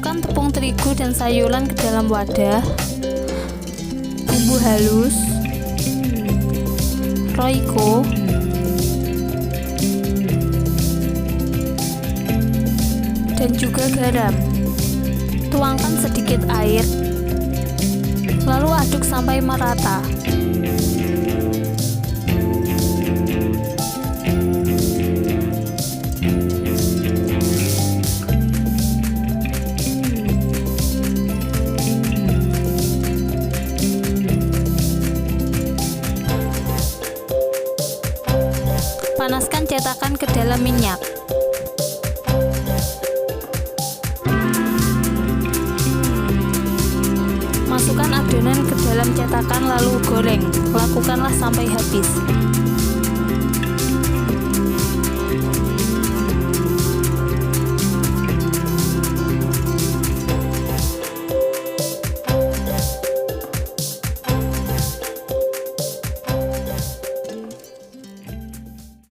Masukkan tepung terigu dan sayuran ke dalam wadah. Bumbu halus, Royco, dan juga garam. Tuangkan sedikit air, lalu aduk sampai merata. Panaskan cetakan ke dalam minyak. Masukkan adonan ke dalam cetakan lalu goreng. Lakukanlah sampai habis.